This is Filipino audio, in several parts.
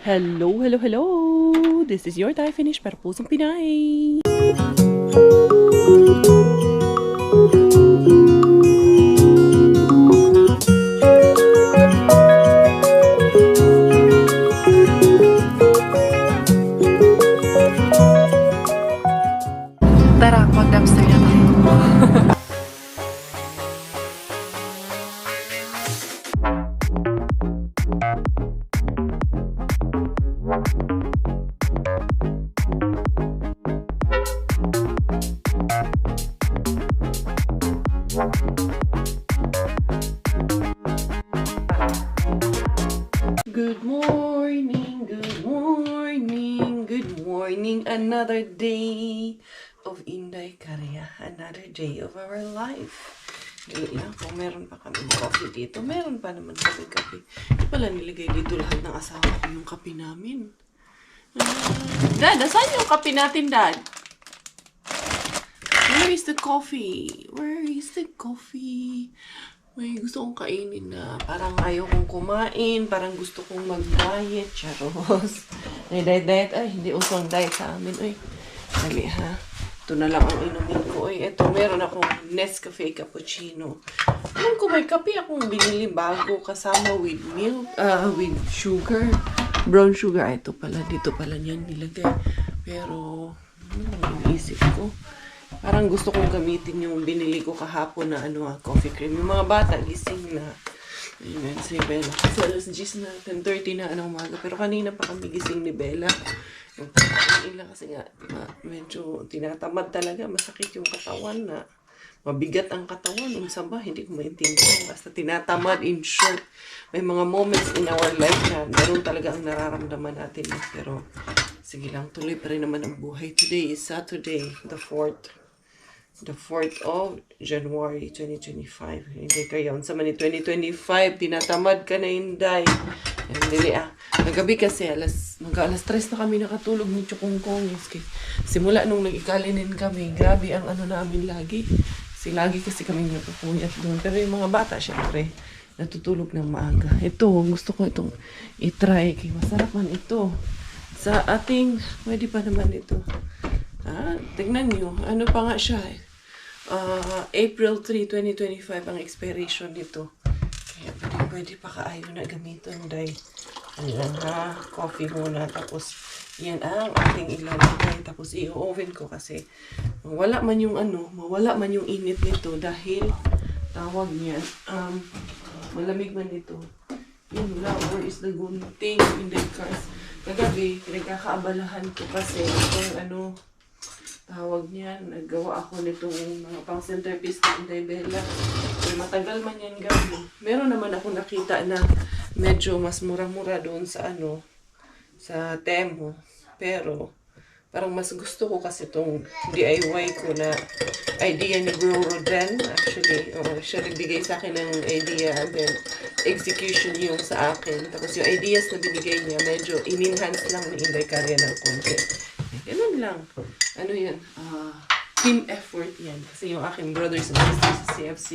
Hello, hello, hello! This is your Thai Finish para pusong Pinay! Tara, mag-dumpster na tayo. Good morning, good morning, good morning. Another day of Inday Karya. Another day of our life. Dili lang, kung meron pa kami coffee dito, meron pa naman kami kape. Di pala nilagay dito lahat ng asawa ko yung kape namin. Dad, saan yung kape natin, Dad? Where is the coffee? Where is the coffee? May gusto kong kainin na parang ayaw kong kumain, parang gusto kong mag-diet, charos. Ay, diet. Ay, hindi usong diet sa amin. Ay, dali ha. Ito na lang ang inumin ko. Ay, ito, meron akong Nescafe Cappuccino. Alam ko, may kape akong binili bago kasama with milk, with sugar. Brown sugar. Ay, ito pala, dito pala niyan nilagay. Pero, ano ang iniisip ko? Parang gusto kong gamitin yung binili ko kahapon na coffee cream. Yung mga bata, gising na. Amen, si Bella. Kasi alas 10 na, 10:30 na umaga. Pero kanina pa kami gising ni Bella. Yung pagkain lang kasi nga, medyo tinatamad talaga. Masakit yung katawan na. Mabigat ang katawan. Unsa ba? Hindi ko maintindihan. Basta tinatamad, in short. May mga moments in our life na ganoon talaga ang nararamdaman natin. Pero, sige lang, tuloy pa rin naman ang buhay. Today is Saturday, the 4th of January 2025. Hindi kayo. Sa mani 2025, tinatamad ka na, Inday. Hindi Nagabi kasi, alas 3 na kami nakatulog ni Chukongkong. Simula nung nag-ikalinin kami, grabe ang namin lagi. Lagi kasi kami napupuyat doon. Pero yung mga bata, syempre, natutulog ng maaga. Ito, gusto ko itong itry. Masarap man ito. Sa ating, pwede pa naman ito. Tignan nyo. Ano pa nga siya April 3, 2025 ang expiration nito. Kaya pwede pa kaayo na gamitin, Day. Ayan coffee muna. Tapos, yan ang ating ilalagay. Tapos, i-oven ko kasi mawala man yung init nito dahil tawag niyan, malamig man ito. Yun lang, where is the gunting in the cars? Kagabi, pinagkakaabalahan ko kasi itong tawag niyan, naggawa ako nitong mga pang centerpiece ng Inday Bella. Pero matagal man yan gabi. Meron naman ako nakita na medyo mas mura-mura doon sa sa Temu. Pero parang mas gusto ko kasi itong DIY ko na idea ni Bro Roden. Actually, siya nagbigay sa akin ng idea and then execution yung sa akin. Tapos yung ideas na binigay niya, medyo in-enhance lang ni Inday Karya ng konti. Ganun lang. Yan? Team effort yan. Kasi yung aking brothers and sisters sa CFC,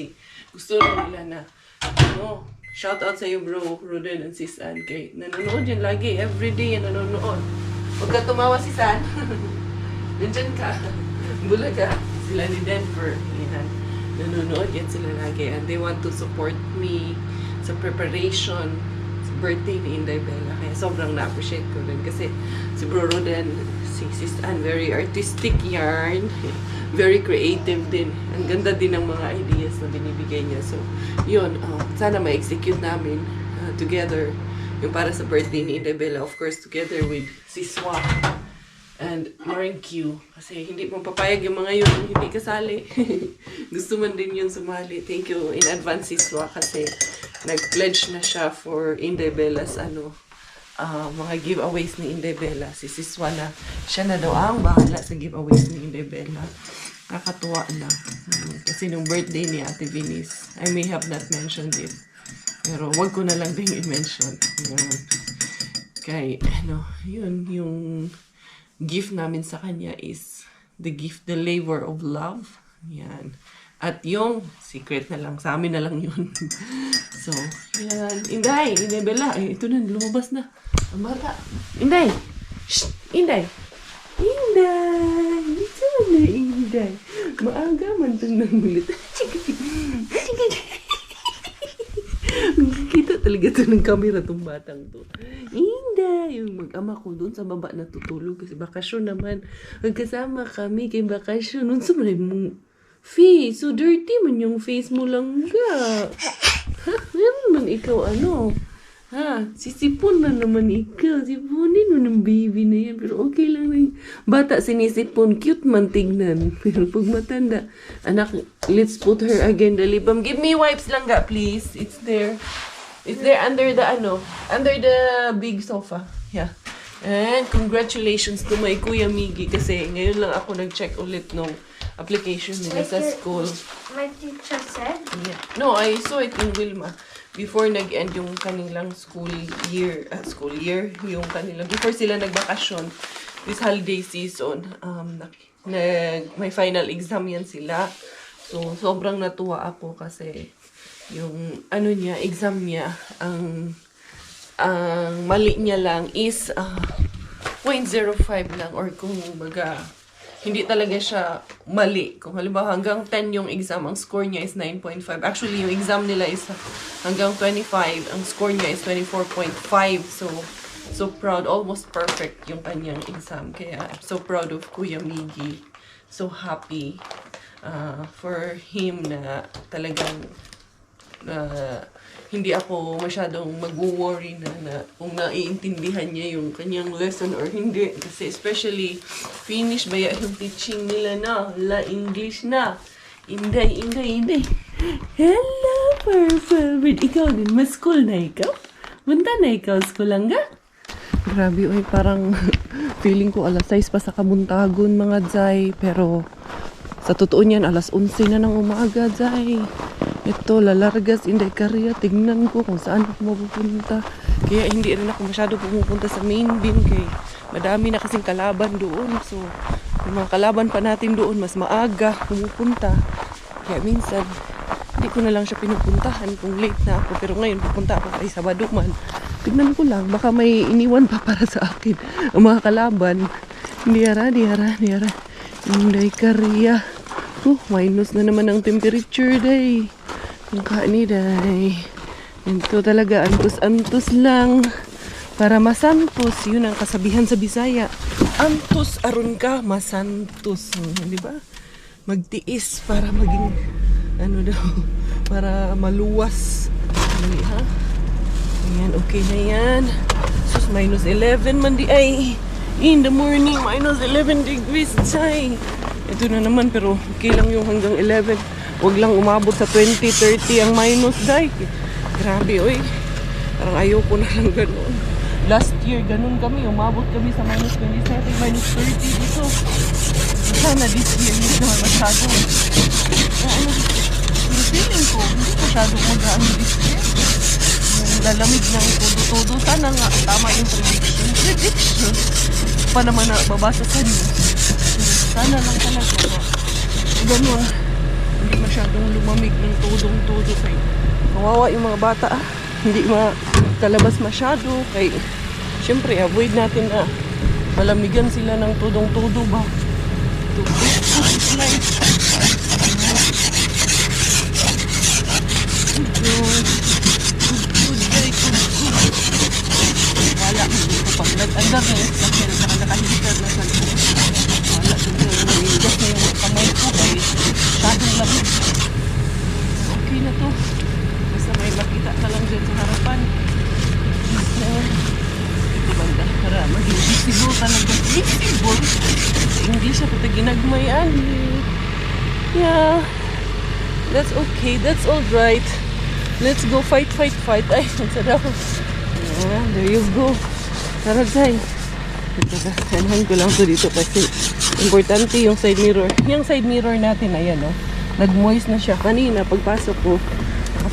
gusto rin nila na, shout out sa iyo, Bro Roden and Sis Ann. Kay nanonood yan lagi. Everyday yan nanonood. Huwag ka tumawa si San. Nandyan ka. Bulaga. Sila ni Denver. Yan. Nanonood yan sila lagi. And they want to support me sa preparation sa birthday ni Inday Bella. Kaya sobrang na-appreciate ko rin. Kasi si Bro Roden, si Sis Ann, very artistic yarn. Very creative din. Ang ganda din ng mga ideas na binibigay niya. So, yun. Sana ma-execute namin together. Yung para sa birthday ni Inday Bella, of course, together with Siswa and Maring Q. Kasi hindi mo papayag yung mga yun, hindi kasali. Gusto man din yun sumali. Thank you in advance, Siswa, kasi nag-pledge na siya for Inday Bella's mga giveaways ni Inday Bella. Si Siswa na, siya na daw ang bahala sa giveaways ni Inday Bella. Nakakatuwa na. Kasi nung birthday ni Ate Venice, I may have not mentioned it. Pero wag ko na lang din i-mention. Kay, yun, yung gift namin sa kanya is the labor of love. Yan. At yung secret na lang, sa amin na lang yun. So, yan. Inday, Bella. Ay, ito na, lumabas na. Ang bata. Inday! Shh! Inday! Inday! Ito na, Inday. Maaga man itong nangulit. Kita talaga ito ng camera itong batang to. Inday! Yung mag-ama ko doon sa baba natutulog kasi bakasyon naman. Magkasama kami kay bakasyon. Noon sa malay mong face. So dirty man yung face mo lang ga. Ha? Yan man ikaw ano? Ha? Sisipon na naman ikaw. Siponin mo ng baby na yan. Pero okay lang na bata sinisipon. Cute man tignan. Pero pag matanda, anak, let's put her again the lip balm. Give me wipes lang ga, please. It's there. It's there under the under the big sofa. Yeah. And congratulations to my Kuya Miggy kasi ngayon lang ako nag-check ulit nung application nila sa school. My teacher said? Yeah. No, I saw it in Wilma. Before nag-end yung kanilang school year, yung kanilang, before sila nagbakasyon, this holiday season, may final exam yan sila. So, sobrang natuwa ako kasi yung, exam niya, ang mali niya lang is 0.05 lang or kung baga, hindi talaga siya mali. Kung halimbawa hanggang 10 yung exam, ang score niya is 9.5. Actually, yung exam nila is hanggang 25. Ang score niya is 24.5. So proud. Almost perfect yung kanyang exam. Kaya I'm so proud of Kuya Miggy. So happy for him na talagang hindi ako masyadong mag-worry na kung naiintindihan niya yung kanyang lesson or hindi. Kasi especially, finish ba yung teaching nila na? English na. Inday. Hello, perfect. Ikaw din, mas school na ikaw? Punta na ikaw, school lang ga? Grabe, oy, parang feeling ko alas 6 pa sa Kabuntagon, mga Zay. Pero, sa totoo niyan, alas 11 na ng umaga, Zay. Ito, lalargas, Inday Korea. Tignan ko kung saan ako mapupunta. Kaya hindi rin ako masyado pumupunta sa main beam. Kaya madami na kasing kalaban doon. So, yung mga kalaban pa natin doon, mas maaga pumupunta. Kaya minsan, hindi ko na lang siya pinupuntahan kung late na ako. Pero ngayon, pupunta ako kay Sabado man. Tignan ko lang, baka may iniwan pa para sa akin. Ang mga kalaban. Diyara. Inday Korea. Minus na naman ang temperature, day. Yung kaniday. Ito talaga, antos-antos lang. Para masantos, yun ang kasabihan sa Bisaya. Antos aron ka, masantos. Di ba? Magtiis para maging, para maluwas. Ha? Ayan, okay na yan. Sus, minus 11 man di ay. In the morning, minus 11 degrees, say. Ito na naman, pero okay lang yung hanggang 11. Huwag lang umabot sa 20, 30 ang minus, day. Grabe, oy. Parang ayoko na lang ganun. Last year, ganun kami. Umabot kami sa minus 27, minus 30 dito. Sana this year, hindi naman masyado. Pero feeling ko, hindi masyado mag-ano this year. Yung lalamig ng todo-todo. Sana nga, tama yung prediction. Pa naman na babasa sa news. Sana lang talaga na ganun. Hindi masyadong lumamig ng tudong-tudo kay kawawa yung mga bata hindi makalabas masyado kay syempre avoid natin na malamigan sila ng tudong-tudo ba wala pag nag-andar na yung sakil saka nakahitar na sa wala nag-igas na yung kamay ko kay masyadong lamig. Okay na to. Basta may makita ka lang dyan sa harapan. Ito banda. Para maging visible talaga. Visible? Hindi siya pati ginagmayan. Yeah. That's okay. That's alright. Let's go fight. Ay, ang sarap. Yeah, there you go. Tara, Zay. Sanahan ko lang to dito kasi importante yung side mirror. Yung side mirror natin, ayan o. Nag-moist na siya. Kanina, pagpasok ko,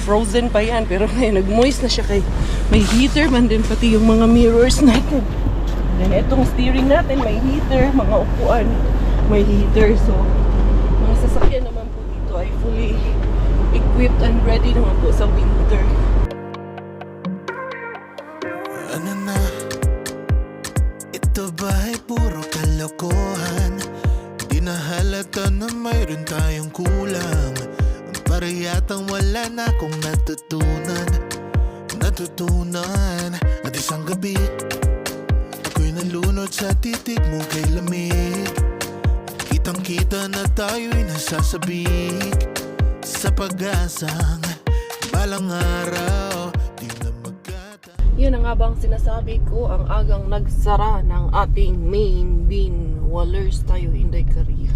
frozen pa yan. Pero ngayon, nag-moist na siya kay may heater man din pati yung mga mirrors natin. Then, itong steering natin, may heater. Mga upuan, may heater. So, mga sasakyan naman po dito ko ay fully equipped and ready naman po sa winter. Ano na? Ito ba ay puro kalokohan? Di na halata na mayroon tayong kulang. Para yatang wala na akong natutunan. At isang gabi ako'y nalunod sa titig mo kay lamig. Kitang kita na tayo'y nasasabik sa pag-asang balang araw di na magkata. Yan ang nga bang sinasabi ko, ang agang nagsara ng ating main bin. Walers tayo, Inday Korea.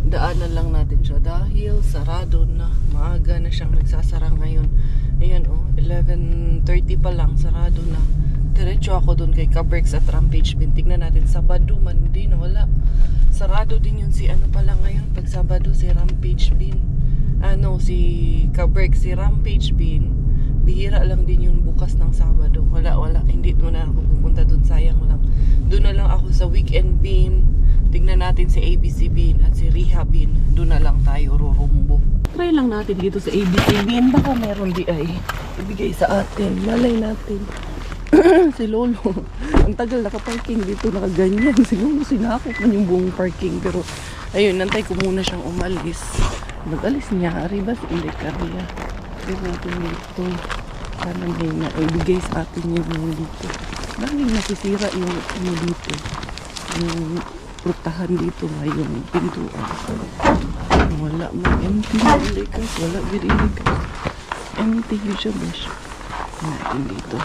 Daanan lang natin siya dahil sarado na. Maaga na siyang nagsasara ngayon. Ayan 11:30 pa lang, sarado na. Diretso ako dun kay Kabrex at Rampage Bin. Tignan natin, Sabado man din, wala. Sarado din yun si ano pala ngayon. Pag Sabado si Rampage Bin. Si Kabrex, si Rampage Bin. Bihira lang din yun bukas ng Sabado. Wala. Hindi mo na ako pupunta dun, sayang lang. Doon na lang ako sa Weekend Bin. Tignan natin si ABC Bin at si Riha Bin. Doon na lang tayo rurumbo. Try lang natin dito sa ABC Bin. Baka meron di ay ibigay sa atin. Malay natin. Si Lolo. Ang tagal nakaparking dito, nakaganyan. Siguro sinakot man yung buong parking. Pero ayun, nantay ko muna siyang umalis. Nag-alis niya. Arriba si Inday Korea. Pero natin dito. Sana may naibigay sa atin yung dito. Daming nasisira yung ano dito. Yung prutahan dito nga yung pintuan. Wala man. Empty. Wala birilig. Empty yun siya, besh. Natin dito.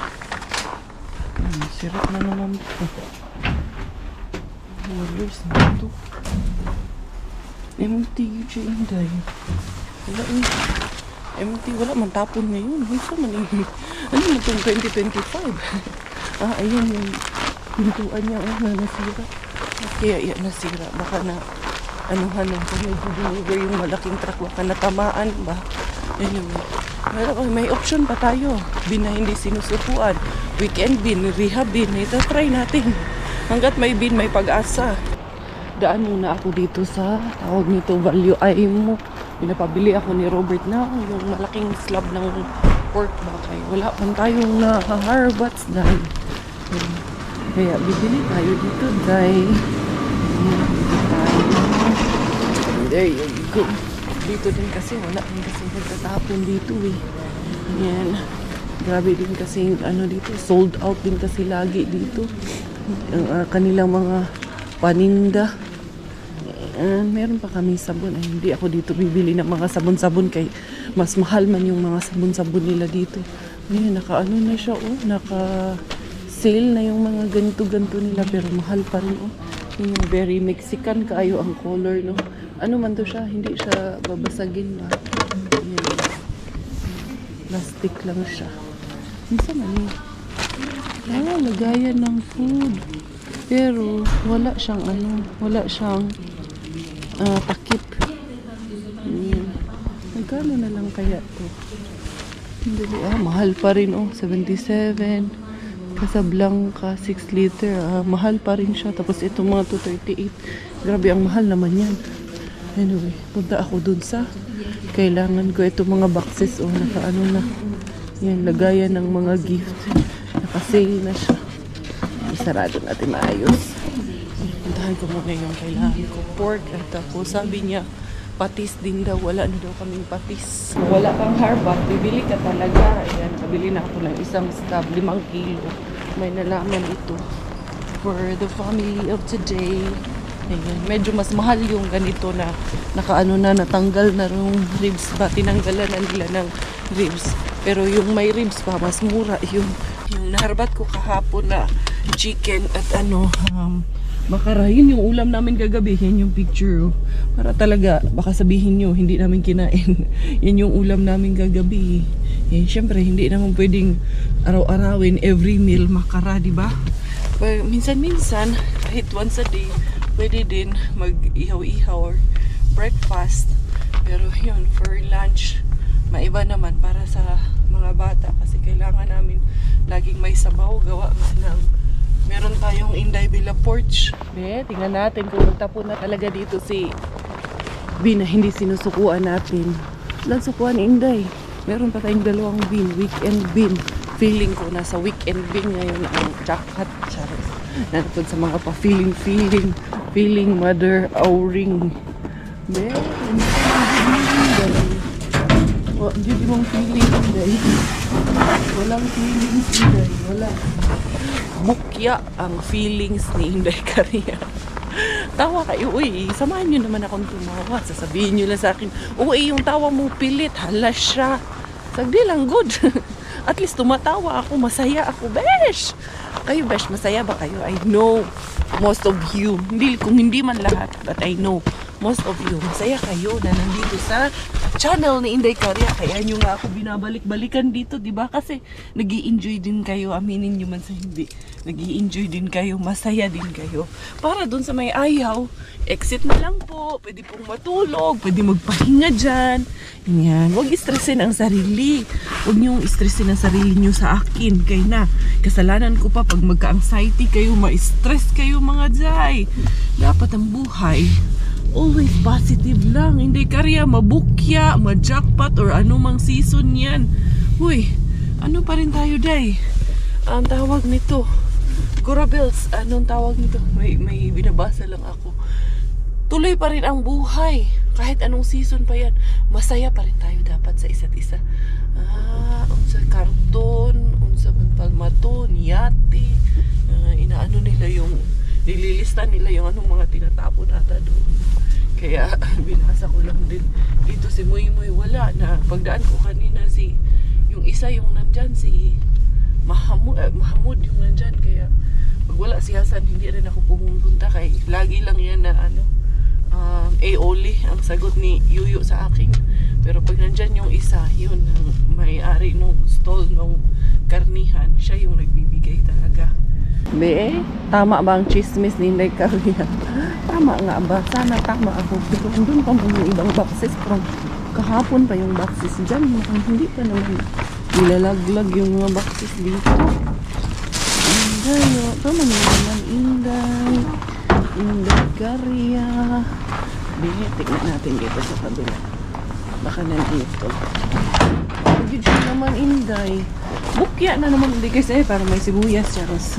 Sirap na naman ito. Walers na ito. Empty yun siya, Inday. Wala yun. Empty. Wala man tapon ngayon. Isa man yun. Ano na itong 2025? Ayan yung pintuan niya. Na nasira. Kaya yan nasira. Baka na anuhan lang kung nag-deliver yung malaking truck. Baka natamaan ba? Anyway. May option pa tayo. Bin na hindi sinusupuan. Weekend bin, rehab bin. Ito try natin. Hanggat may bin, may pag-asa. Daan muna ako dito sa tawag nito Value Aimo. Pinapabili ako ni Robert na yung malaking slab ng pork bakay. Wala pa tayong na-harbats dahil. Kaya bibili tayo dito dahil. There you go. Dito din kasi wala din kasi nagtatapon dito eh. Yan. Grabe din kasi ano dito, sold out din kasi lagi dito. Ang kanilang mga paninda. Meron pa kami sabon. Ay, hindi ako dito bibili ng mga sabon-sabon kay mas mahal man yung mga sabon-sabon nila dito. Ngayon, naka-ano na siya naka-sale na yung mga ganito-ganito nila pero mahal pa rin Yung very Mexican kaayo ang color no. Ano man to siya, hindi siya babasagin ba. Ayan. Plastic lang siya. Minsan man lagayan ng food. Pero wala siyang takip. Magkano na lang kaya to? Hindi, mahal pa rin 77. Casablanca 6 liter. Mahal pa rin siya. Tapos itong mga 238. Grabe, ang mahal naman yan. Anyway, punta ako dun sa kailangan ko itong mga boxes nakaano na. Yan, lagayan ng mga gift. Naka-sale na siya. Isarado natin maayos. Puntahan ko muna yung kailangan ko. Pork. At tapos sabi niya, patis din daw. Wala na daw kaming patis. Wala kang harbak, bibili ka talaga. Ayan, kabili na ako ng isang stab, 5 kilo. May nalaman ito. For the family of today. Ayan, medyo mas mahal yung ganito na natanggal na yung ribs ba, tinanggalan na nila ng ribs. Pero yung may ribs pa, mas mura yung naharbat ko kahapon na chicken at makara. Yun yung ulam namin kagabi. Yan yung picture. Para talaga, baka sabihin nyo, hindi namin kinain. Yan yung ulam namin kagabi. Yan, syempre, hindi naman pwedeng araw-arawin, every meal makara, di ba? Minsan-minsan, kahit once a day, pwede din mag-ihaw-ihaw or breakfast. Pero yun, for lunch, maiba naman para sa mga bata. Kasi kailangan namin laging may sabaw. Gawa nga ng meron tayong Inday Villa porch. Tingnan natin kung magtapon na talaga dito si bin na hindi sinusukuan natin. Ilan sukuan, Inday? Meron pa tayong 2 bin. Weekend bin. Feeling ko nasa weekend bin ngayon ang jackpot. Charis. Nandun sa mga feeling mother ouring. Meron. Hindi mong feeling, Inday. Walang feelings, Inday. Wala. Bukya ang feelings ni Inday Caria. Tawa kayo, uy, samahan nyo naman akong tumawa. Sasabihin nyo lang sa akin, uy, yung tawa mo pilit, hala siya. Sagdi lang, good. At least tumatawa ako, masaya ako, besh. Kayo, besh, masaya ba kayo? I know most of you. Kung hindi man lahat, but I know most of you. Masaya kayo na nandito sa channel ni Inday Caria. Kaya nyo nga ako binabalik-balikan dito, di ba? Kasi nag-i-enjoy din kayo, aminin nyo man sa hindi. Nag-i-enjoy din kayo, masaya din kayo. Para dun sa may ayaw, exit na lang po. Pwede pong matulog, pwede magpahinga dyan. Yan. Huwag istressin ang sarili. Huwag nyo istressin ang sarili nyo sa akin. Kaya na, kasalanan ko pa pag magka-anxiety kayo, ma-stress kayo mga jay. Dapat ang buhay always positive lang. Hindi Caria mabukya, ma-jackpot or anumang season yan. Uy, ano pa rin tayo, day? Ang tawag nito, Corabels, anong tawag nito? May binabasa lang ako. Tuloy pa rin ang buhay. Kahit anong season pa yan, masaya pa rin tayo dapat sa isa't isa. Unsa karton, unsa palmaton, yate, inaano nila yung, nililista nila yung anong mga tinatapon ata doon. Kaya binasa ko lang din dito si Muy wala na. Pagdaan ko kanina yung isa yung nandyan, si Mahamud yung nandyan. Kaya pag wala si Hasan, hindi rin ako pumunta kay lagi lang yan na Oli ang sagot ni Yuyo sa akin. Pero pag nandyan yung isa, yun ang may-ari nung stall nung karnihan, siya yung nagbibigay talaga. Be, tama ba ang chismis ni Inday Caria? Tama nga ba? Sana tama ako. Pero doon pa mo yung ibang boxes. Pero kahapon pa yung boxes dyan. Hindi pa naman nilalaglag yung mga boxes dito. Inday, tama naman Inday. Inday Caria. Be, tignan natin dito sa kabila. Baka nandito. Hindi naman Inday. Bukya na naman hindi kasi para may sibuyas charos.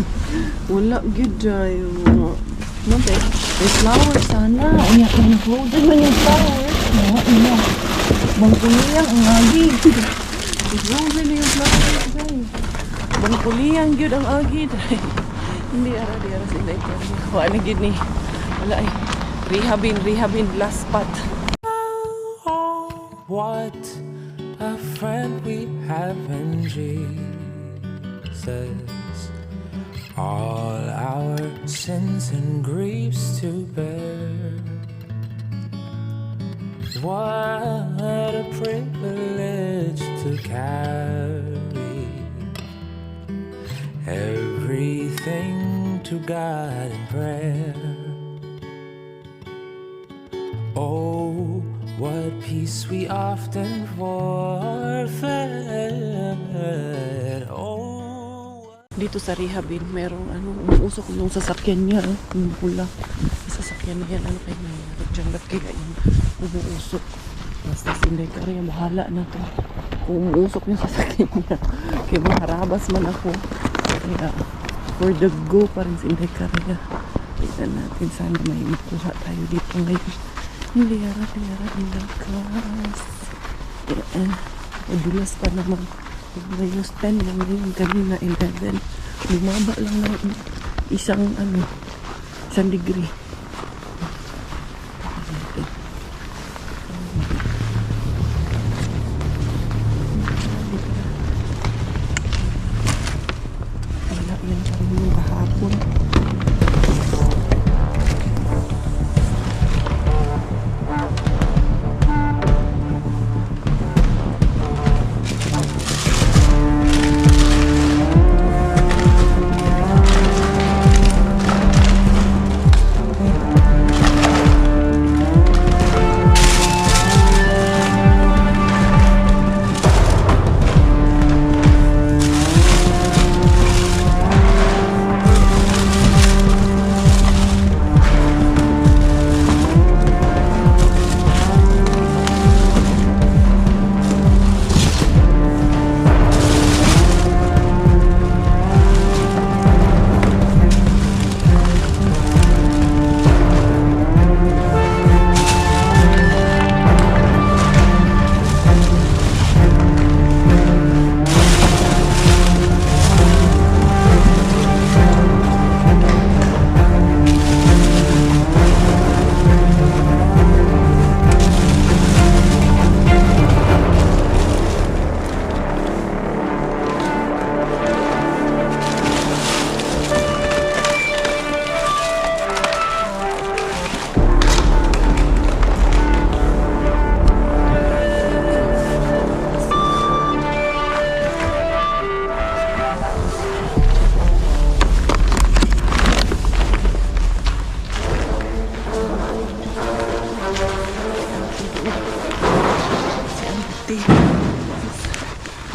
Wala good day. No, may flower sana. Iyak na nag-frozen man yung flowers. No, iyak. Bangkuliyang ang agi. Frozen na yung flowers, guys. Bangkuliyang yun ang agi. Hindi ara sa Inday Caria. Wala na yun eh. Wala eh. Rehabin, last spot. What a friend we have in Jesus. All our sins and griefs to bear. What a privilege to carry everything to God in prayer. Oh, what peace we often forfeit. Oh. Dito sa rehabin, merong umuusok yung sasakyan niya. Yung pula. Yung sasakyan na yan, ano kayo nangyari dyan? Ba't kaya yung umuusok? Basta si Inday Caria, bahala na to. Kung umuusok yung sasakyan niya, kaya maharabas man ako. Kaya, for the go pa rin si Inday Caria. Tignan natin, sana may makuha tayo dito ngayon. Liara, ilakas. Madulas pa naman. Minus 10 lang yun. Kanina 11. Bumaba lang ng isang degree. Wala yan pa rin yung kahapon.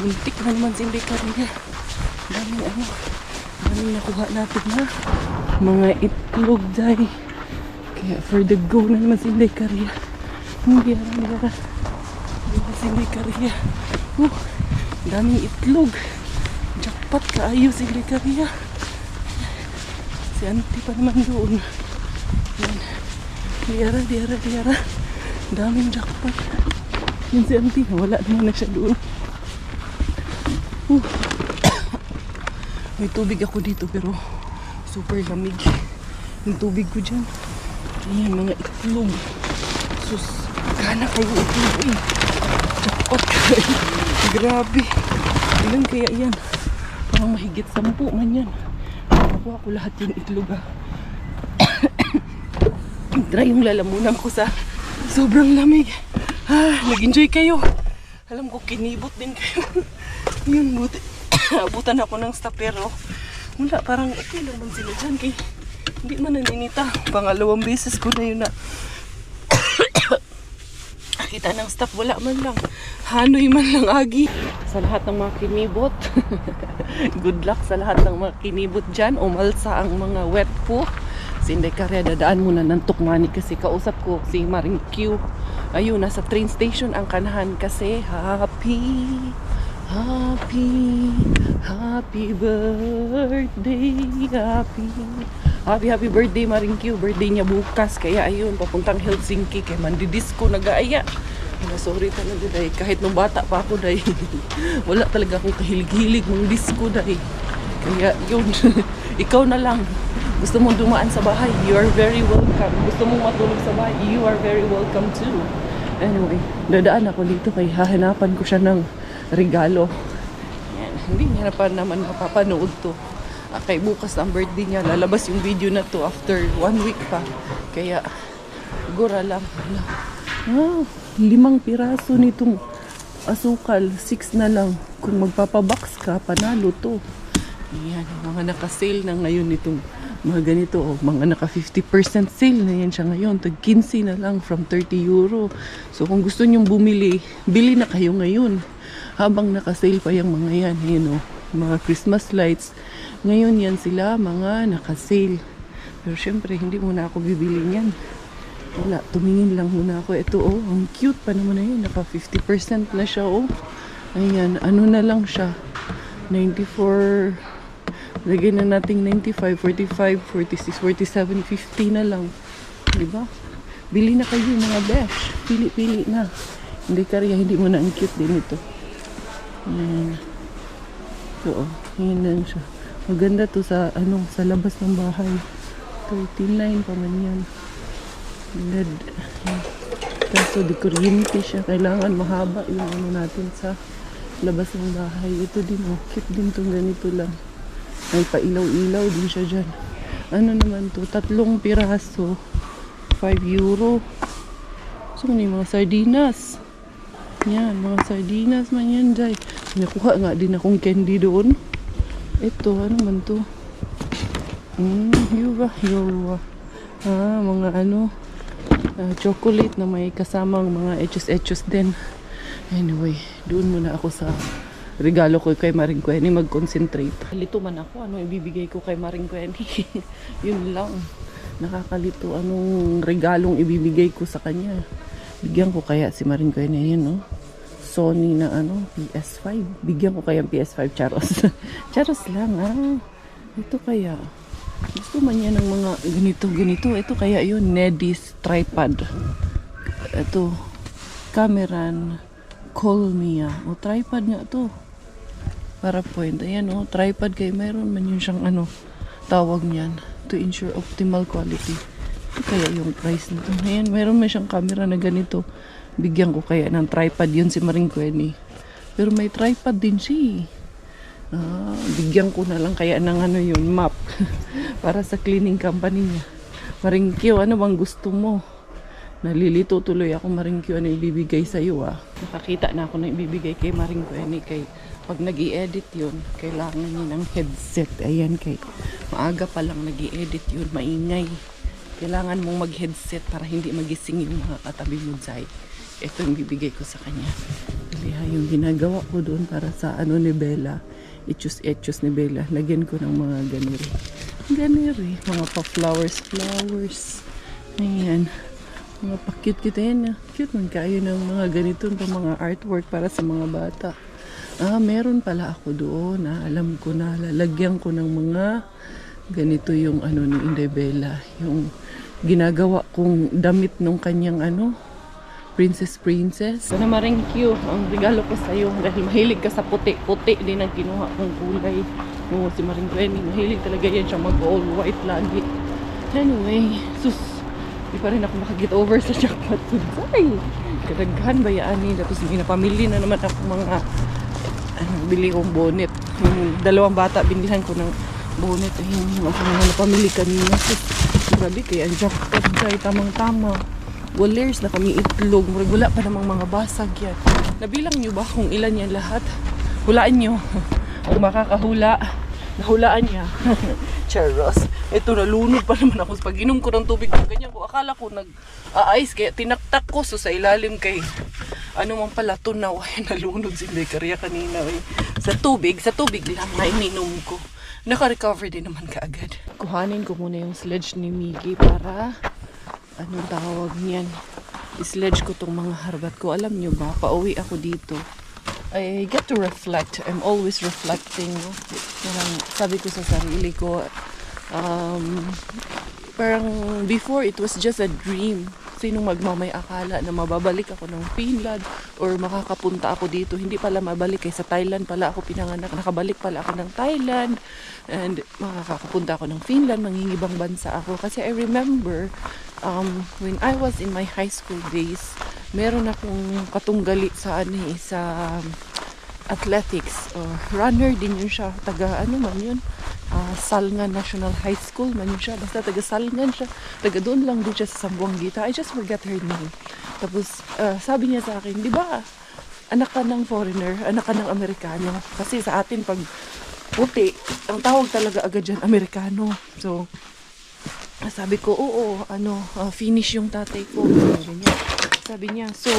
Muntik na naman si Inday Caria. Daming nakuha natin na mga itlog dahil. Kaya for the go na naman si Inday Caria. Hindi si Inday Caria. Daming itlog. Jackpot kaayo si Inday Caria. Si auntie pa naman doon. Yan. Diara. Daming jackpot. Yun si auntie. Wala naman na siya doon. May tubig ako dito pero super lamig. Yung tubig ko dyan. Ayan, mga itlog. Sus, gana kayo itlog eh. Jackpot kayo. Grabe. Ilan kaya yan? Parang mahigit 10 man yan. Nakuha ko lahat yung itlog ah. Dry yung lalamunan ko sa sobrang lamig. Nag-enjoy kayo. Alam ko kinibot din kayo. Yun, buti. Abutan ako ng stop pero wala, parang okay lang man sila dyan kay hindi man naninita. Pangalawang beses ko na yun na nakita ng stop, wala man lang. Hanoy man lang agi. Sa lahat ng mga kinibot, good luck sa lahat ng mga kinibot dyan. Umalsa ang mga wet po. Si Inday Caria, dadaan muna ng Tukmani kasi kausap ko si Maring Q. Ayun, nasa train station ang kanahan kasi happy birthday, happy birthday Maring Q. Birthday niya bukas kaya ayun, papuntang Helsinki kay mandidisco nag-aaya. Sorry talaga dahil kahit nung bata pa ako dahil wala talaga akong kahilig-hilig ng disco dahil kaya yun. Ikaw na lang, gusto mong dumaan sa bahay, you are very welcome. Gusto mong matulog sa bahay, you are very welcome too. Anyway, dadaan ako dito kay hahanapan ko siya ng regalo. Yan. Hindi niya na pa naman mapapanood to. Kay bukas ang birthday niya. Lalabas yung video na to after 1 week pa. Kaya, gura lang. 5 piraso nitong asukal. 6 na lang. Kung magpapabox ka, panalo to. Yan. Mga naka-sale na ngayon itong mga ganito. Mga naka 50% sale na yan siya ngayon. Tag 15 na lang from 30 euro. So kung gusto nyong bumili, bili na kayo ngayon. Habang naka-sale pa yung mga yan, mga Christmas lights. Ngayon yan sila, mga naka-sale. Pero syempre, hindi muna ako bibili niyan. Wala, tumingin lang muna ako. Ito, ang cute pa naman na yun. Naka 50% na siya, Ayan, ano na lang siya. 94, lagyan na nating 95, 45, 46, 47, 50 na lang. Diba? Bili na kayo mga besh. Pili-pili na. Inday Caria, hindi mo na ang cute din ito. Ayan. So, yun lang siya. Maganda to sa, sa labas ng bahay. 39 pa man yan. LED. Kaso, di kuryente siya. Kailangan mahaba yung natin sa labas ng bahay. Ito din, cute din tong ganito lang. May pailaw-ilaw din siya dyan. Ano naman to? 3 piraso. 5 euro. So, yung mga sardinas. Yan, mga sardinas man yan, Jai. Nakuha nga din akong candy doon. Ito, ano man to? Yuba. Mga chocolate na may kasamang mga etchos din. Anyway, doon muna ako sa regalo ko kay Maring Quenny mag-concentrate. Lito man ako, ano ibibigay ko kay Maring Quenny? Yun lang. Nakakalito, anong regalong ibibigay ko sa kanya. Bigyan ko kaya si Maring Quenny, yun, Sony na PS5. Bigyan ko kaya PS5, charos. Charos lang, Ito kaya. Gusto man yan ng mga ganito. Ito kaya yun, Nedis tripod. Ito, Cameron Colmia. Tripod nga to. Para point. Ayan, tripod kayo. Mayroon man yun siyang tawag niyan. To ensure optimal quality. Ito kaya yung price nito. Ayan, mayroon man siyang camera na ganito. Bigyan ko kaya ng tripod yun si Maring Quenny. Pero may tripod din siya. Bigyan ko na lang kaya ng yun, map. Para sa cleaning company niya. Maring Q, ano bang gusto mo? Nalilito tuloy ako, Maring Q, ano ibibigay sa iyo, Nakakita na ako na ibibigay kay Maring Quenny. Kay pag nag-i-edit yun, kailangan niya ng headset. Ayan, kay maaga pa lang nag-i-edit yun, maingay. Kailangan mong mag-headset para hindi magising yung mga katabi mo, Zay. Ito yung bibigay ko sa kanya. Kaya yung ginagawa ko doon para sa ano ni Bella, etus ni Bella, lagyan ko ng mga ganiri, mga pa-flowers. Ayan. Mga pa-cute yan. Cute man kayo ng mga ganito, mga artwork para sa mga bata. Meron pala ako doon. Alam ko na, lalagyan ko ng mga ganito yung ano ni Inday Bella. Yung ginagawa kong damit nung kanyang princess. Sana maring Q, ang regalo ko sa iyo dahil mahilig ka sa puti din ang kinuha kong kulay. Si Maring Gwenny, mahilig talaga yan siya mag-all white lagi. Anyway, di pa rin ako makaget over sa jackpot today. Kadaghan ba yan eh. Tapos pinapamili na naman ako mga bili kong bonnet. Yung 2 bata, binilihan ko ng bonnet. Yung mga napamili kanina. Grabe kaya ang jackpot dahil tamang-tama. Walers na kami itlog. Wala pa namang mga basag yan. Nabilang nyo ba kung ilan yan lahat? Hulaan nyo. Kung makakahula, nahulaan niya. Charos. Ito, nalunod pa naman ako. Pag inom ko ng tubig ng ganyan ko, akala ko nag-a-ice. Kaya tinaktak ko sa ilalim kay man pala, tunaw. Ay, nalunod si Inday Karya kanina. Sa tubig lang na ininom ko. Naka-recover din naman kaagad. Kuhanin ko muna yung sledge ni Miggy para anong tawag niyan. I-sledge ko tong mga harbat ko. Alam nyo ba, pauwi ako dito. I get to reflect. I'm always reflecting. Parang sabi ko sa sarili ko, parang before it was just a dream. Sinong magmamay akala na mababalik ako ng Finland or makakapunta ako dito. Hindi pala mabalik sa Thailand pala ako pinanganak. Nakabalik pala ako ng Thailand and makakapunta ako ng Finland. Mangingibang bansa ako. Kasi I remember when I was in my high school days, meron akong katunggali sa athletics. Runner din yun siya. Taga man yun? Salngan National High School man yun siya. Basta taga Salngan siya. Taga doon lang din siya sa Sambuanguita. I just forgot her name. Tapos sabi niya sa akin, di ba anak ka ng foreigner, anak ka ng Amerikano? Kasi sa atin pag puti, ang tawag talaga agad dyan, Amerikano. So sabi ko, oo, finish yung tatay ko. Sabi niya, so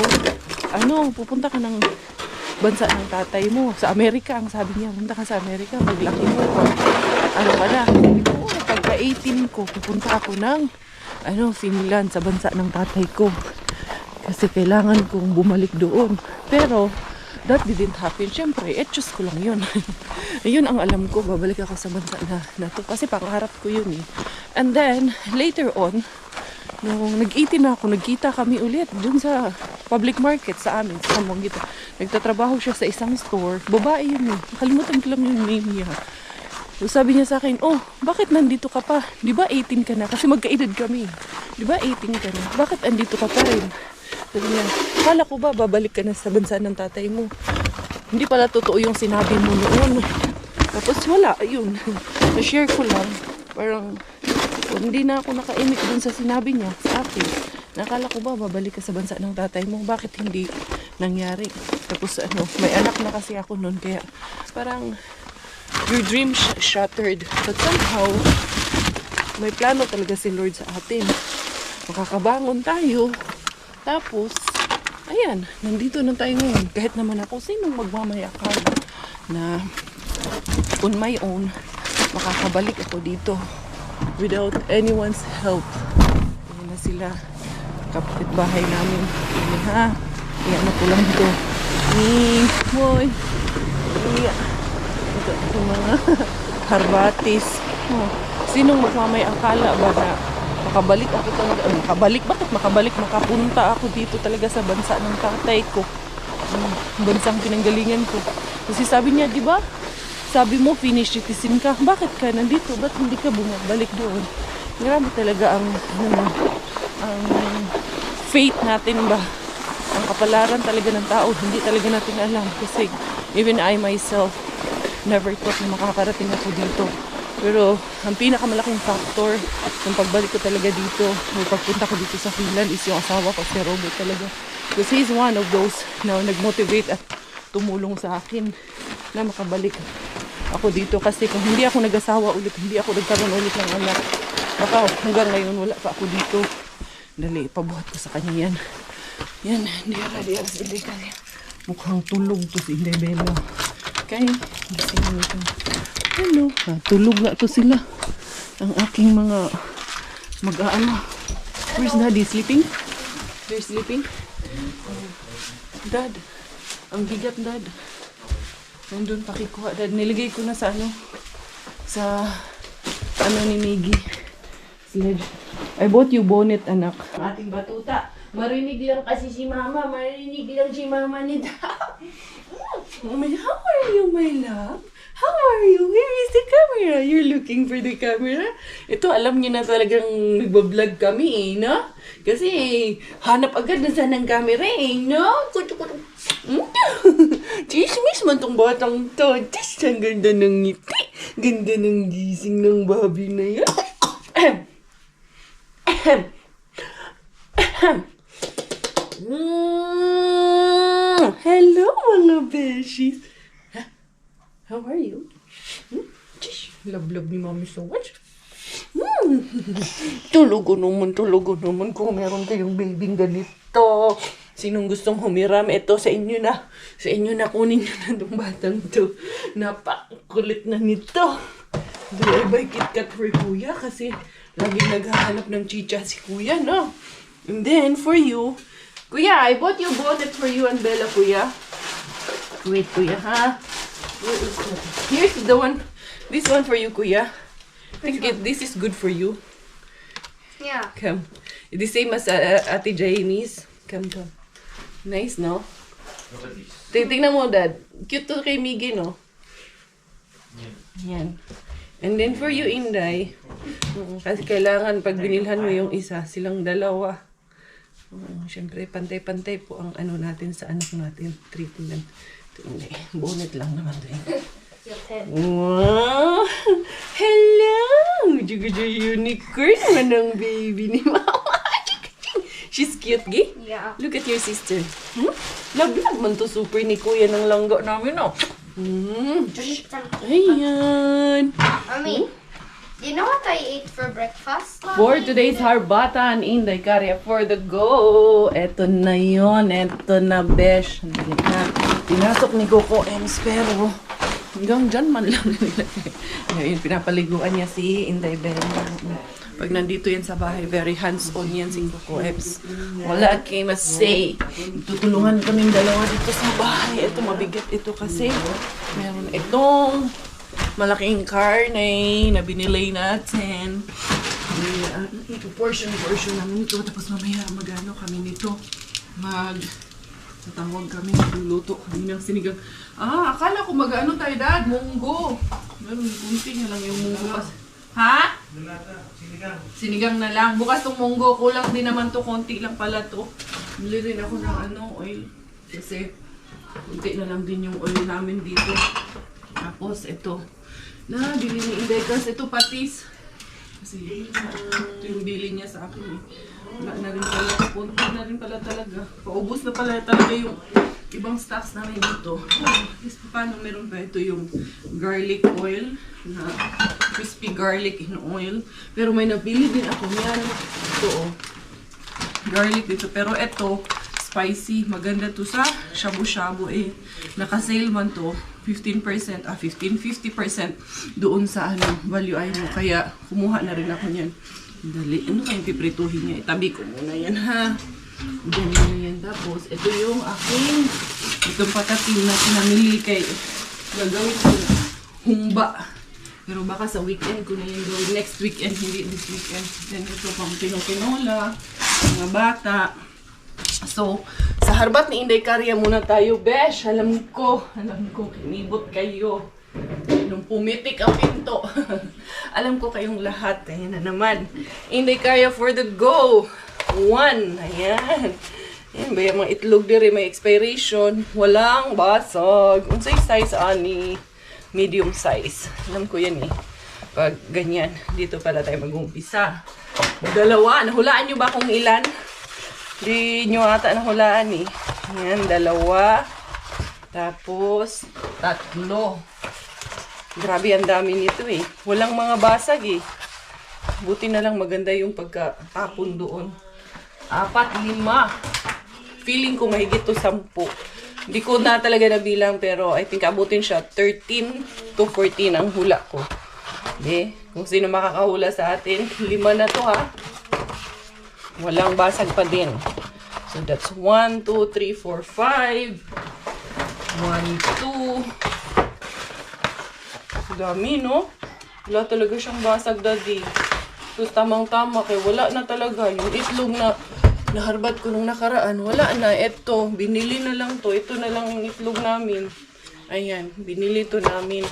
pupunta ka ng bansa ng tatay mo sa Amerika. Ang sabi niya, punta ka sa Amerika paglaki mo. Pagka 18 ko, pupunta ako ng Finland sa bansa ng tatay ko. Kasi kailangan kong bumalik doon. Pero that didn't happen. Siyempre, etus ko lang yun. Yun ang alam ko, babalik ako sa bansa na to. Kasi pangarap ko yun eh. And then, later on, nung nag-18 na ako, nagkita kami ulit dun sa public market sa amin, sa Sambuanguita. Nagtatrabaho siya sa isang store. Babae yun eh. Nakalimutan ko lang yung name niya. So, sabi niya sa akin, bakit nandito ka pa? Di ba 18 ka na? Kasi magkaedad kami. Di ba 18 ka na? Bakit andito ka pa rin? Sabi niya, kala ko ba babalik ka na sa bansa ng tatay mo? Hindi pala totoo yung sinabi mo noon. Tapos wala, ayun. Na-share ko lang. Parang, hindi na ako nakaimik dun sa sinabi niya sa akin. Nakala ko ba babalik ka sa bansa ng tatay mo? Bakit hindi nangyari? Tapos may anak na kasi ako noon. Kaya parang your dream shattered. But somehow, may plano talaga si Lord sa atin. Makakabangon tayo. Tapos, ayan, nandito na tayo ngayon. Kahit naman ako, sinong magmamayakal na on my own, makakabalik ako dito without anyone's help. Ayan na sila, kapitbahay namin. Ayan ako lang dito. Moy. Ito mga harbatis. Sinong magmamay akala ba na makabalik ako talaga? Bakit makabalik? Makapunta ako dito talaga sa bansa ng tatay ko. Bansang pinanggalingan ko. Kasi sabi niya, di ba? Sabi mo, finish citizen ka. Bakit ka nandito? Ba't hindi ka bumabalik doon? Grabe talaga ang fate natin ba? Ang kapalaran talaga ng tao. Hindi talaga natin alam. Kasi even I myself never thought na makakarating ako dito. Pero ang pinakamalaking factor ng pagbalik ko talaga dito, o pagpunta ko dito sa Finland, is yung asawa ko, si Robert talaga. Because he's one of those na nag-motivate at tumulong sa akin na makabalik ako dito. Kasi kung hindi ako nag-asawa ulit, hindi ako nagkaroon ulit ng anak, baka hanggang ngayon wala pa ako dito. Dali, ipabuhat ko sa kanya yan. Yan, hindi ka Mukhang tulog to si Inday Bella. Okay, gising mo ito. Hello. Tulog na to sila. Ang aking mga mag-aano. Where's Daddy? Sleeping? They're sleeping? Dad. Ang bigat, Dad. Nandun pakikuha, Dad. Niligay ko na sa ano. Sa ano ni Miggy. Sledge. I bought you bonnet, anak. Ang ating batuta. Marinig lang kasi si Mama. Marinig lang si Mama ni Dad. Oh my, how are you, my love? How are you? Where is the camera? You're looking for the camera? Ito, alam niyo na talagang nagbablog kami eh, no? Kasi hanap agad na saan ang camera eh, no? Chismis man tong batang to. Tis, ang ganda ng ngiti. Ganda ng gising ng babi na yan. Hello, mga beshies. How are you? Love ni Mommy so much. Tulugo naman kung meron kayong babying ganito. Sinong gustong humiram? Ito sa inyo na. Sa inyo na, kunin nyo na itong batang to. Napakulit na nito. Do I buy KitKat for Kuya? Kasi laging naghahanap ng chicha si Kuya, no? And then, for you, Kuya, I bought you bonnet for you and Bella, Kuya. Wait, Kuya, ha? Here's the one. This one for you, Kuya. I think this is good for you. Yeah. Come. The same as Ate Jaine's. Come. Nice, no? Tingnan mo, Dad. Cute to kay Miggy, no? Yan. And then for you, Inday. Kasi kailangan pag binilhan mo yung isa, silang dalawa. Siyempre, pantay-pantay po ang ano natin sa anak natin. Treatment. Hindi, bonnet lang naman din. Wow! Hello! Jugu unicorn man ang baby ni Mama. She's cute, Gi? Yeah. Look at your sister. Love man to super ni Kuya ng langga namin, no? Ayan. Mommy, you know what I ate for breakfast? For today's harbatan, Inday Karya for the go. Eto na yon, eto na besh. Pinasok ni Coco Ems pero hanggang dyan man lang nilagay. Ngayon, pinapaliguan niya si Inday Bella. Pag nandito yan sa bahay, very hands-on yan si Coco Ems. Wala kay say. Tutulungan kaming dalawa dito sa bahay. Ito, mabigat ito kasi. Meron itong malaking karne na binilay natin. Portion namin ito. Tapos mamaya magano kami nito. Tatawag kami, magluluto kami ng sinigang. Akala ko mag-ano tayo, Dad? Munggo. Meron, kunti na lang yung munggo. Ha? Sinigang na lang. Bukas tong munggo, kulang din naman to. Konti lang pala to. Bili rin ako ng oil. Kasi, kunti na lang din yung oil namin dito. Tapos, ito. Bili ni Inday kasi ito patis. Kasi, ito yung bili niya sa akin eh. Wala na rin pala. Punta na rin pala talaga. Paubos na pala talaga yung ibang stocks namin dito. Paano meron pa ito yung garlic oil. Na crispy garlic in oil. Pero may nabili din ako niyan. Ito garlic dito. Pero ito, spicy. Maganda to sa shabu-shabu eh. Naka-sale man to. 50%, 50% doon sa value item. Kaya kumuha na rin ako niyan. Dali. Ano kayong piprituhin niya? Itabi ko muna yan, ha? Diyan muna yan. Tapos, ito yung aking itong patatim na pinamili kay gagawin ko na humba. Pero baka sa weekend ko na yan gawin. Next weekend, hindi this weekend. Then ito pang pinokinola, mga bata. So, sa harbat ni Inday Karya muna tayo, besh. Alam ko, kinibot kayo. Nung pumitik ang pinto. Alam ko kayong lahat. Ayan na naman. Inday Karya for the go. 1. Ayan. Ayan ba yung mga itlog diri may expiration. Walang basag. Unsay size ani? Medium size. Alam ko yan eh. Pag ganyan, dito pala tayo mag-umpisa. Dalawa. Nahulaan nyo ba kung ilan? Di nyo ata nahulaan eh. Ayan, 2. Tapos, 3. Grabe, ang dami nito eh. Walang mga basag eh. Buti na lang maganda yung pagkatapon doon. 4, 5. Feeling ko mahigit to 10. Hindi ko na talaga nabilang, pero I think abutin siya 13 to 14 ang hula ko. Okay? Kung sino makakahula sa atin, 5 na to ha. Walang basag pa din. So that's 1, 2, 3, 4, 5. 1, 2. Dami, no? Wala talaga siyang basag, daddy. So, tamang-tama, kaya wala na talaga. Yung itlog na naharbat ko nung nakaraan, wala na. Ito, binili na lang to. Ito na lang yung itlog namin. Ayan, binili to namin.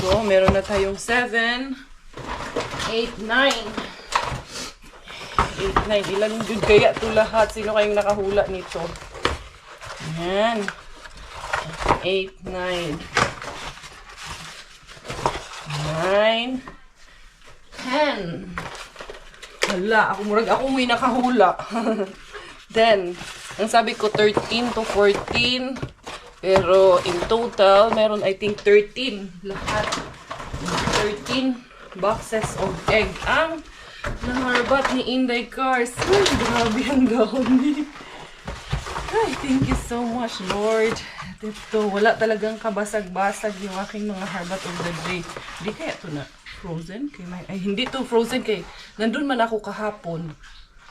So, meron na tayong 7, 8, 9. 8, 9. Ilan jud kaya to lahat? Sino kayong nakahula nito? Ayan. 8, 9. 9, 10. Hala, ako may nakahula. Then, ang sabi ko 13 to 14. Pero in total, meron I think 13 lahat. 13 boxes of egg ang naharbat ni Inday Cars. Ay, grabe ang dahon ni. Ay, thank you so much, Lord. Ito, wala talagang kabasag-basag yung aking mga harbat of the day. Hindi kaya ito na frozen? Ay, hindi to frozen kay nandun man ako kahapon.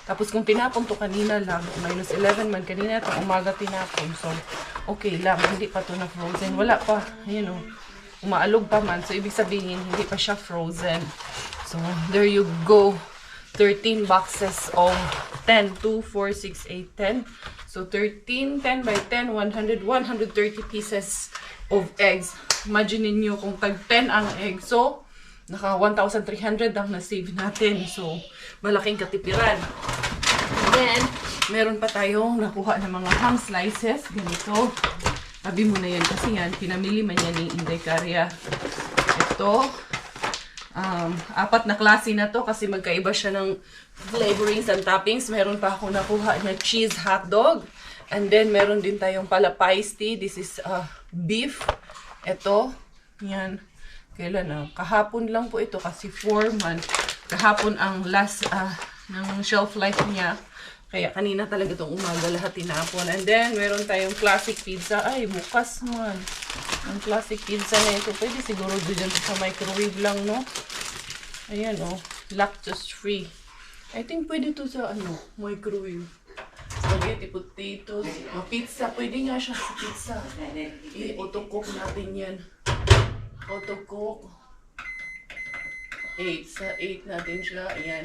Tapos kung tinapon to kanina lang, minus 11 man kanina, itong umaga tinapon. So, okay lang. Hindi pa to na frozen. Wala pa. Ayan o. Umaalog pa man. So, ibig sabihin, hindi pa siya frozen. So, there you go. 13 boxes of 10, 2, 4, 6, 8, 10. So, 13, 10 by 10, 100, 130 pieces of eggs. Imagine niyo kung tag 10 ang egg. So, naka 1,300 ang na-save natin. So, malaking katipiran. And then, meron pa tayong nakuha ng mga ham slices. Ganito. Tabi mo na yan kasi yan. Pinamili man yan ni Inday Karya. Ito. 4 na klase na to kasi magkaiba siya ng flavorings and toppings. Meron pa ako nakuha na cheese hotdog. And then, meron din tayong palapais tea. This is beef. Ito. Yan. Kailan na? Kahapon lang po ito kasi 4 months. Kahapon ang last ng shelf life niya. Kaya kanina talaga itong umaga lahat tinapon. And then, meron tayong classic pizza. Ay, bukas man. Ang classic pizza na ito. Pwede siguro dyan sa microwave lang, no? Ayan, oh. Lactose free. I think pwede to sa, microwave. Spaghetti, potatoes. Pizza. Pwede nga siya sa pizza. I-auto-cook natin yan. Auto-cook. 8. Sa 8 natin siya. Ayan.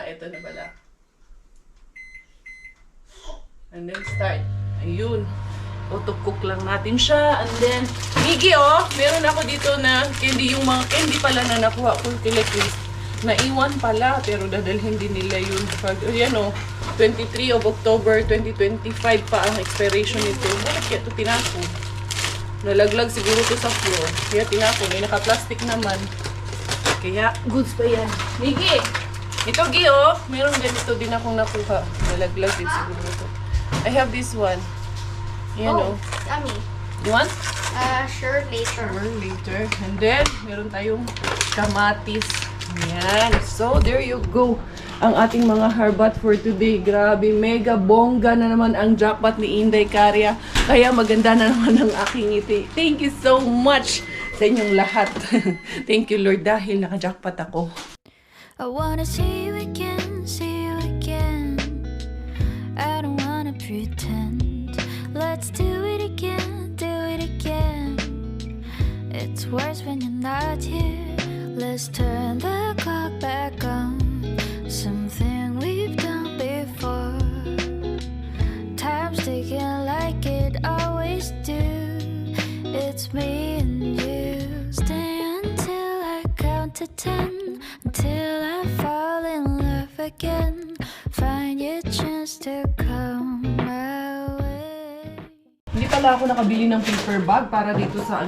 Ito na pala. And then start. Ayun. Auto-cook lang natin siya. And then, Miggy, oh! Meron ako dito na candy. Yung mga candy pala na nakuha ko kila Chris. Naiwan pala. Pero dadalhin din nila yun. Ayan, oh. 23 of October 2025 pa ang expiration nito. Bakit kaya ito tinapon? Nalaglag siguro ito sa floor. Kaya tinapon. May naka-plastic naman. Kaya, goods pa yan. Miggy! Ito, Gi, oh. Meron ganito din akong nakuha. Nalaglag din siguro ito. I have this one. Yan, oh. Yummy. You want? Sure, later. Sure, later. And then, meron tayong kamatis. Yan. So, there you go. Ang ating mga harbat for today. Grabe, mega bongga na naman ang jackpot ni Inday Karya. Kaya maganda na naman ang aking ngiti. Thank you so much sa inyong lahat. Thank you, Lord, dahil naka-jackpot ako. I wanna see you again, see you again. I don't wanna pretend. Let's do it again, do it again. It's worse when you're not here. Let's turn the clock back on. Something we've done before. Time's ticking like it always do. It's me and you. Stay until I count to 10. Until I fall in love again. Find your chance to come my way. Hindi pala ako nakabili ng paper bag para dito sa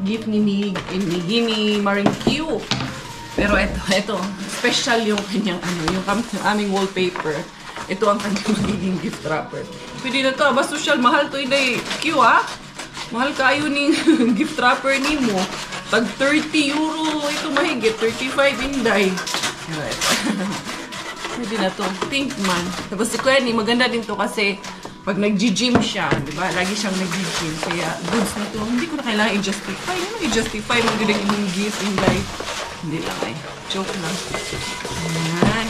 gift ni Maring Q. Pero ito, special yung kanyang yung aming wallpaper. Ito ang kanyang magiging gift wrapper. Pwede na to, ba social, mahal to Inday Q, ha? Mahal kayo ning gift wrapper ni mo. Pag 30 euro, ito mahigit, 35 Inday. Pwede na to, pink man. Tapos si Kuya ni, maganda din to kasi pag nag-gym siya, di ba? Lagi siyang nag-gym. Kaya goods na to. Hindi ko na kailangan i-justify. Ano i-justify? Magandang yung gifts in life. Hindi lang ay. Joke lang. Ayan.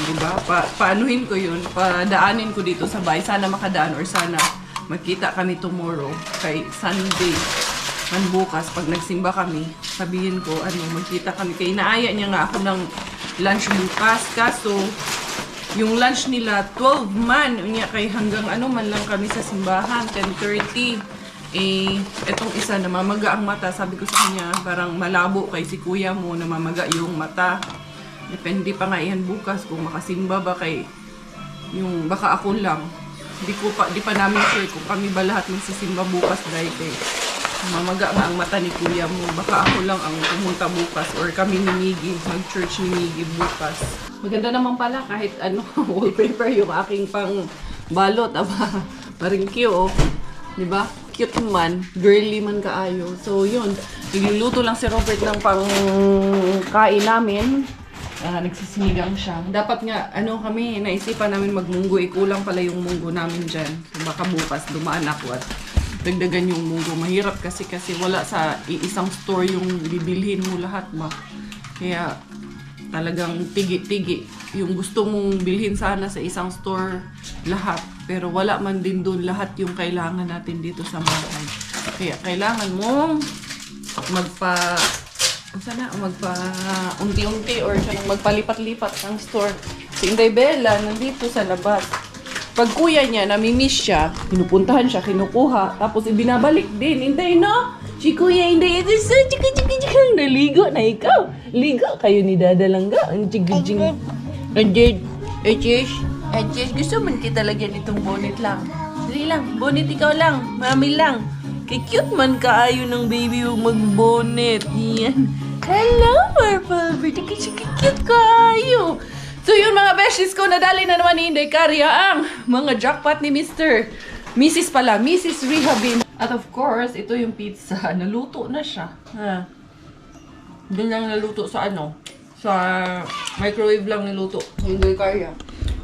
Diba? Paanuhin ko yun. Padaanin ko dito sa bahay. Sana makadaan or sana magkita kami tomorrow. Kay Sunday. Bukas, pag nagsimba kami, sabihin ko, magkita kami. Kaya inaaya niya nga ako ng lunch bukas. Kaso, yung lunch nila, 12 man. Unya, kay hanggang man lang kami sa simbahan, 10:30. Etong isa, namamaga ang mata. Sabi ko sa kanya, parang malabo kay si kuya mo, namamaga yung mata. Depende pa nga yan bukas kung makasimba ba kay yung baka ako lang. Di pa namin sure kung kami ba lahat magsisimba bukas dahil mamaga nga ang mata ni kuya mo. Baka ako lang ang pumunta bukas or kami ni Miggy, mag-church ni Miggy bukas. Maganda naman pala kahit wallpaper yung aking pang balot. Parang cute, oh. Diba? Cute man. Girly man kaayo. So, yun. Niluluto lang si Robert ng pang-kain namin. Nagsisinigang siya. Dapat nga, kami, naisipan namin magmunggo. Kulang pala yung munggo namin dyan. So, baka bukas dumaan ako at dagdagan yung munggo. Mahirap kasi wala sa isang store yung bibilhin mo lahat ba. Kaya talagang tigi-tigi. Yung gusto mong bilhin sana sa isang store lahat. Pero wala man din doon lahat yung kailangan natin dito sa bahay. Kaya kailangan mong unti-unti or magpalipat-lipat ng store. Si Inday Bella nandito sa labas. Pag kuya niya, namimiss siya, pinupuntahan siya, kinukuha, tapos ibinabalik din. Inday, no? Si Kuya Inday, ito sa chika-chika-chika, naligo na ikaw. Ligo kayo ni Dada Langga. Ang chigijing. Ajay, gusto man kita lagyan itong bonnet lang. Dali lang, bonnet ikaw lang, mami lang. Kay cute man kaayo ng baby yung mag-bonnet. Yan. Hello, Purple Bird. Cute kaayo. So yun mga besties ko, nadali na naman ni Inday Karya ang mga jackpot ni Mrs. Rehabin. At of course, ito yung pizza. Naluto na siya. Doon lang naluto sa sa microwave lang niluto. Inday Karya.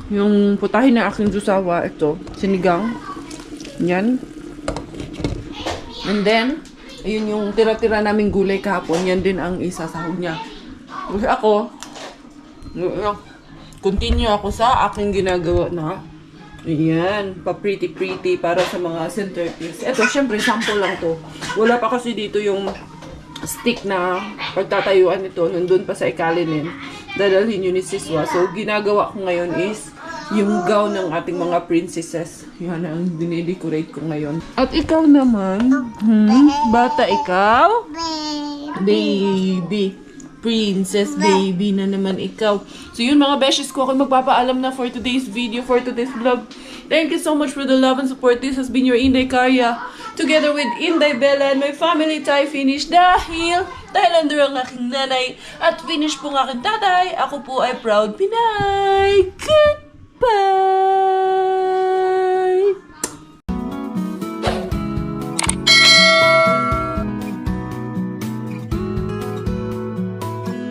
Yung putahin na aking jusawa, ito, sinigang. Yan. And then, ayun yung tira-tira naming gulay kahapon. Yan din ang isasahog niya. Kasi ako, continue ako sa aking ginagawa na. Ayan, pa-pretty para sa mga centerpiece. Ito, syempre, sample lang to. Wala pa kasi dito yung stick na pagtatayuan nito. Nandun pa sa ikalinin. Dadalhin yun ni Siswa. So, ginagawa ko ngayon is yung gown ng ating mga princesses. Yan ang dinidecorate ko ngayon. At ikaw naman, bata ikaw? Baby. Princess baby na naman ikaw. So yun mga beshes ko, ako magpapaalam na for today's video, for today's vlog. Thank you so much for the love and support. This has been your Inday Karya. Together with Inday Bella and my family tayo finish dahil under ang aking nanay at finish po ang aking tatay. Ako po ay proud Pinay. Goodbye!